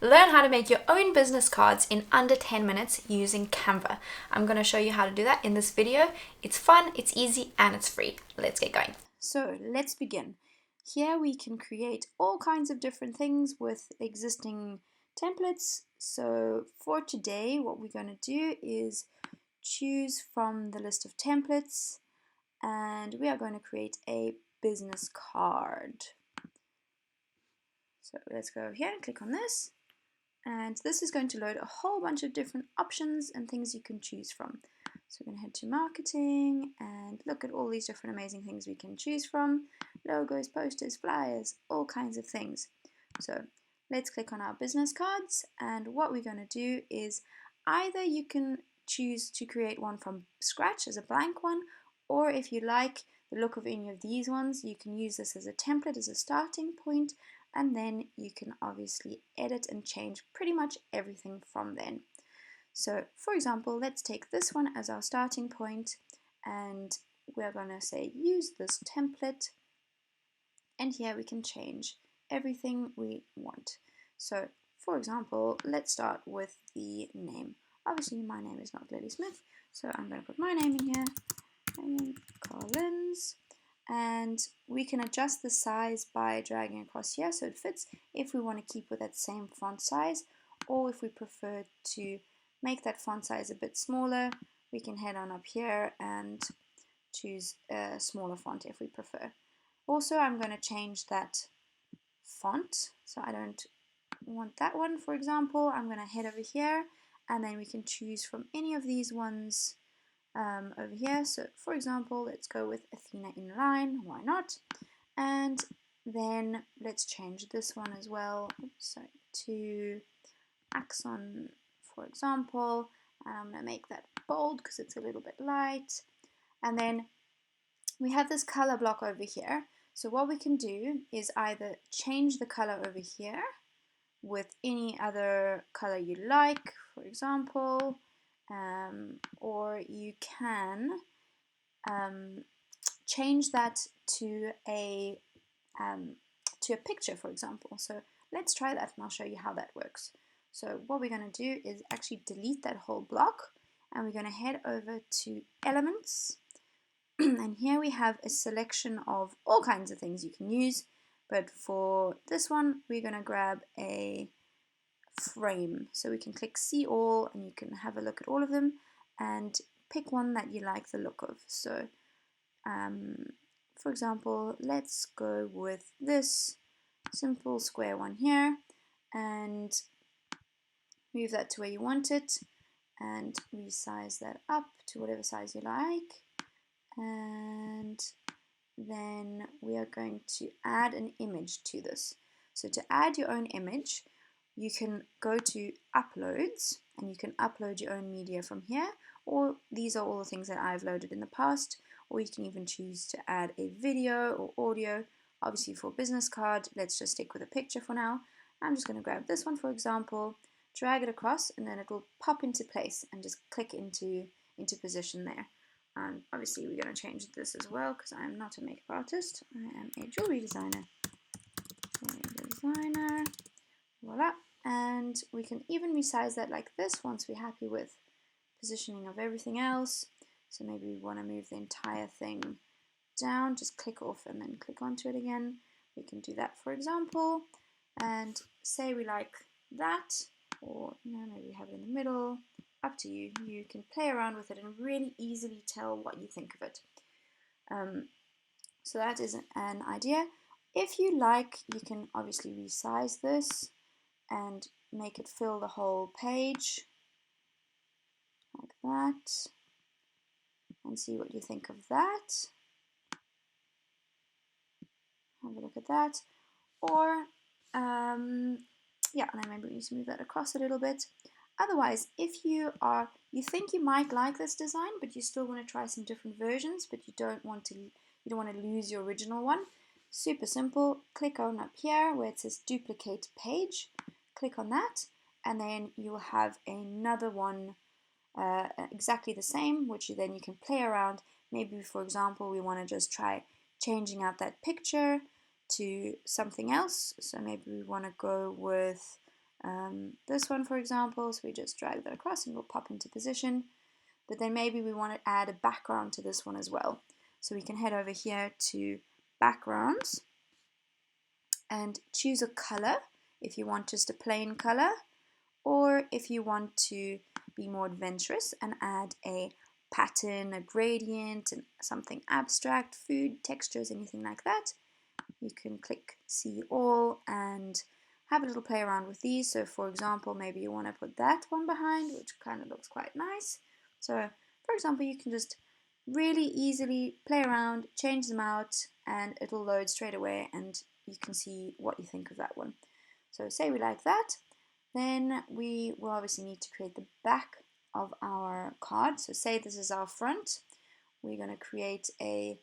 Learn how to make your own business cards in under 10 minutes using Canva. I'm going to show you how to do that in this video. It's fun, it's easy, and it's free. Let's get going. So let's begin. Here we can create all kinds of different things with existing templates. So for today, what we're going to do is choose from the list of templates, and we are going to create a business card. So let's go here and click on this. And this is going to load a whole bunch of different options and things you can choose from. So we're going to head to marketing and look at all these different amazing things we can choose from. Logos, posters, flyers, all kinds of things. So let's click on our business cards, and what we're going to do is either you can choose to create one from scratch as a blank one, or if you like the look of any of these ones, you can use this as a template, as a starting point, and then you can obviously edit and change pretty much everything from then. So for example, let's take this one as our starting point, and we're going to say use this template, and here we can change everything we want. So for example, let's start with the name. Obviously my name is not Lily Smith, so I'm going to put my name in here, and Collins. And we can adjust the size by dragging across here so it fits if we want to keep with that same font size, or if we prefer to make that font size a bit smaller, we can head on up here and choose a smaller font if we prefer. Also, I'm going to change that font, so I don't want that one, for example. I'm going to head over here, and then we can choose from any of these ones over here. So for example, let's go with Athena inline, why not? And then let's change this one as well, so to Axon, for example, and I'm going to make that bold because it's a little bit light. And then we have this color block over here. So what we can do is either change the color over here with any other color you like, for example, or you can change that to a picture, for example. So let's try that, and I'll show you how that works. So what we're going to do is actually delete that whole block, and we're going to head over to elements, and here we have a selection of all kinds of things you can use, but for this one we're going to grab a frame. So we can click see all, and you can have a look at all of them and pick one that you like the look of. So for example, let's go with this simple square one here and move that to where you want it, and resize that up to whatever size you like. And then we are going to add an image to this. So to add your own image, you can go to uploads, and you can upload your own media from here, or these are all the things that I've loaded in the past, or you can even choose to add a video or audio. Obviously for a business card, let's just stick with a picture for now. I'm just going to grab this one, for example, drag it across, and then it will pop into place, and just click into position there. And obviously we're going to change this as well, because I am not a makeup artist, I am a jewelry designer. Voila. And we can even resize that like this once we're happy with positioning of everything else. So maybe we want to move the entire thing down, just click off and then click onto it again. We can do that, for example, and say we like that, or maybe have it in the middle. Up to you. You can play around with it and really easily tell what you think of it. So that is an idea. If you like, you can obviously resize this and make it fill the whole page like that, and see what you think of that. Have a look at that. Or yeah, and then maybe we need to move that across a little bit. Otherwise, if you think you might like this design, but you still want to try some different versions, but you don't want to lose your original one, super simple. Click on up here where it says duplicate page. Click on that, and then you will have another one exactly the same, which then you can play around. Maybe, for example, we want to just try changing out that picture to something else. So maybe we want to go with this one, for example. So we just drag that across and we'll pop into position. But then maybe we want to add a background to this one as well. So we can head over here to backgrounds and choose a color if you want just a plain color, or if you want to be more adventurous and add a pattern, a gradient, and something abstract, food, textures, anything like that. You can click see all and have a little play around with these. So for example, maybe you want to put that one behind, which kind of looks quite nice. So for example, you can just really easily play around, change them out, and it'll load straight away and you can see what you think of that one. So say we like that, then we will obviously need to create the back of our card. So say this is our front. We're going to create a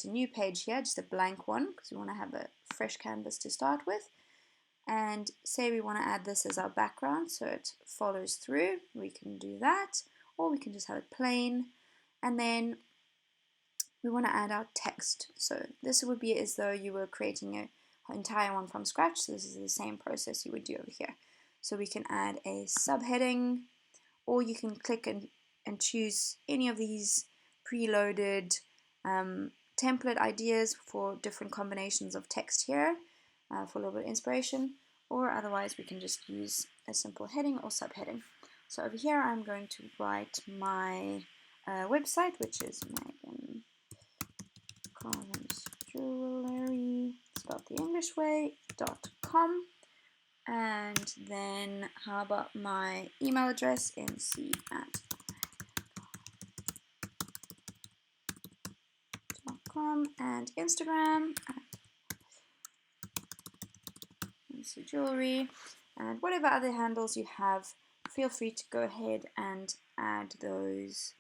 new page here, just a blank one, because we want to have a fresh canvas to start with. And say we want to add this as our background so it follows through. We can do that, or we can just have it plain. And then we want to add our text. So this would be as though you were creating an entire one from scratch. So this is the same process you would do over here. So we can add a subheading, or you can click and choose any of these preloaded template ideas for different combinations of text here for a little bit of inspiration, or otherwise we can just use a simple heading or subheading. So over here I'm going to write my website, which is Megan Collins Jewellery, spelled the English way, .com. And then how about my email address, mc@.com, and Instagram @jewellery, and whatever other handles you have, feel free to go ahead and add those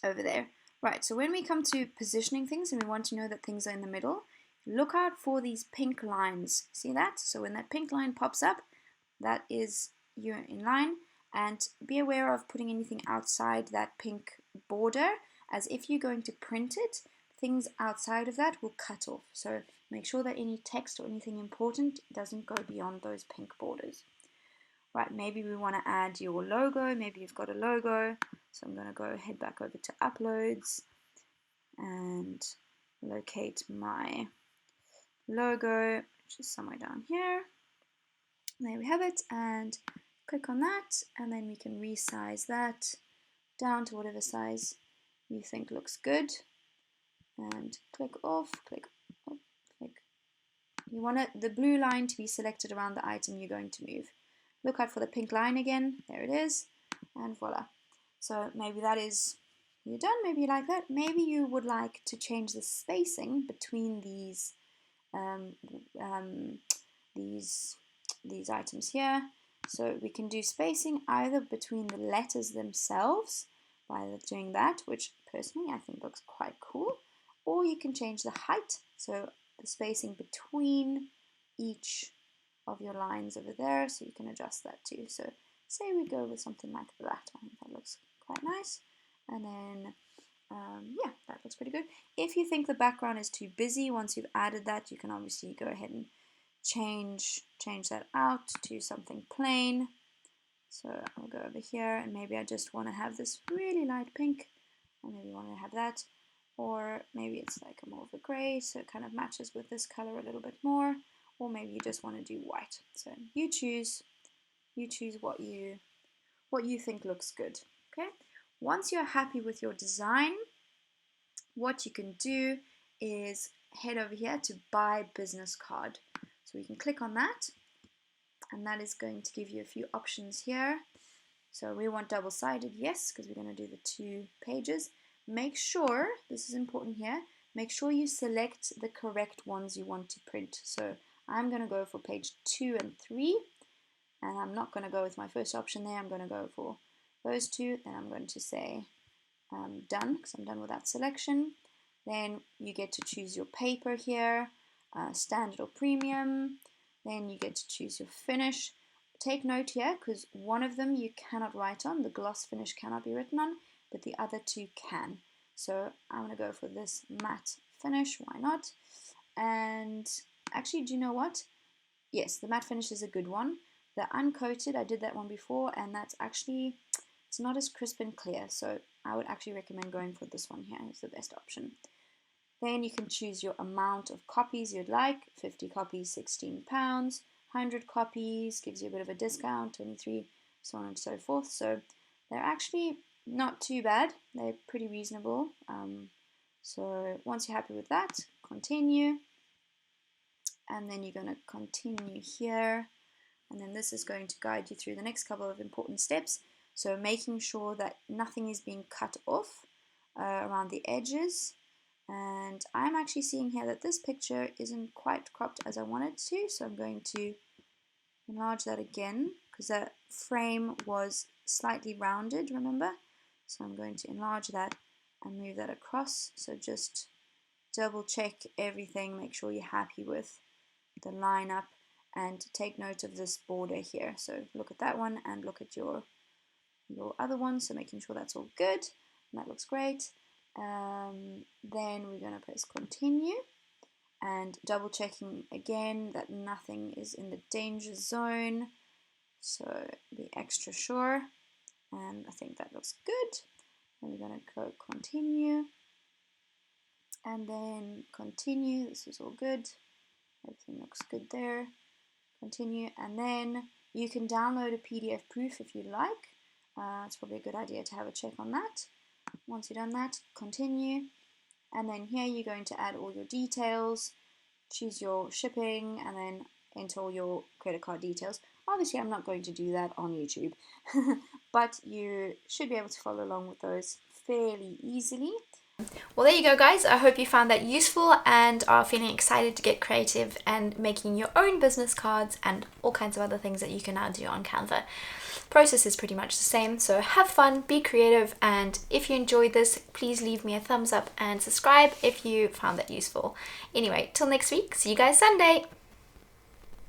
over there. Right, so when we come to positioning things and we want to know that things are in the middle, look out for these pink lines. See that? So when that pink line pops up, that is you're in line, and be aware of putting anything outside that pink border, as if you're going to print it, things outside of that will cut off. So make sure that any text or anything important doesn't go beyond those pink borders. Right, maybe we want to add your logo. Maybe you've got a logo. So I'm going to go head back over to uploads and locate my logo, which is somewhere down here. There we have it, and click on that, and then we can resize that down to whatever size you think looks good, and click off, click off, click. You want the blue line to be selected around the item you're going to move. Look out for the pink line again, there it is, and voila. So maybe that is, you're done, maybe you like that. Maybe you would like to change the spacing between these items here. So we can do spacing either between the letters themselves by doing that, which personally I think looks quite cool, or you can change the height, so the spacing between each of your lines over there, so you can adjust that too. So say we go with something like that. I think that looks quite nice, and then yeah, that looks pretty good. If you think the background is too busy, once you've added that, you can obviously go ahead and change that out to something plain. So I'll go over here, and maybe I just want to have this really light pink, and maybe want to have that, or maybe it's like a more of a gray, so it kind of matches with this color a little bit more, or maybe you just want to do white. So you choose what you think looks good. Okay. Once you're happy with your design, what you can do is head over here to buy business card. So we can click on that, and that is going to give you a few options here. So we want double-sided, yes, because we're going to do the 2 pages. Make sure, this is important here, make sure you select the correct ones you want to print. So I'm going to go for page 2 and 3, and I'm not going to go with my first option there. I'm going to go for those 2, then I'm going to say done, because I'm done with that selection. Then you get to choose your paper here, standard or premium. Then you get to choose your finish. Take note here, because one of them you cannot write on, the gloss finish cannot be written on, but the other 2 can. So I'm going to go for this matte finish, why not? And actually, do you know what? yes, the matte finish is a good one. The uncoated, I did that one before, and that's actually, it's not as crisp and clear, so I would actually recommend going for this one here. It's the best option. Then you can choose your amount of copies you'd like. 50 copies, £16. 100 copies gives you a bit of a discount, 23, so on and so forth. So they're actually not too bad. They're pretty reasonable. So once you're happy with that, continue. And then you're going to continue here. And then this is going to guide you through the next couple of important steps. So making sure that nothing is being cut off around the edges. And I'm actually seeing here that this picture isn't quite cropped as I want it to, so I'm going to enlarge that again because that frame was slightly rounded, remember? So I'm going to enlarge that and move that across. So just double check everything, make sure you're happy with the lineup, and take note of this border here. So look at that one and look at your other one, so making sure that's all good, and that looks great. Then we're going to press continue and double checking again that nothing is in the danger zone, so be extra sure, and I think that looks good. And we're going to go continue and then continue. This is all good, everything looks good there. Continue, and then you can download a PDF proof if you'd like. It's probably a good idea to have a check on that. Once you've done that, continue, and then here you're going to add all your details, choose your shipping, and then enter all your credit card details. Obviously, I'm not going to do that on YouTube, but you should be able to follow along with those fairly easily. Well, there you go, guys. I hope you found that useful and are feeling excited to get creative and making your own business cards and all kinds of other things that you can now do on Canva. Process is pretty much the same, so have fun, be creative, and if you enjoyed this, please leave me a thumbs up and subscribe if you found that useful. Anyway, till next week, see you guys Sunday!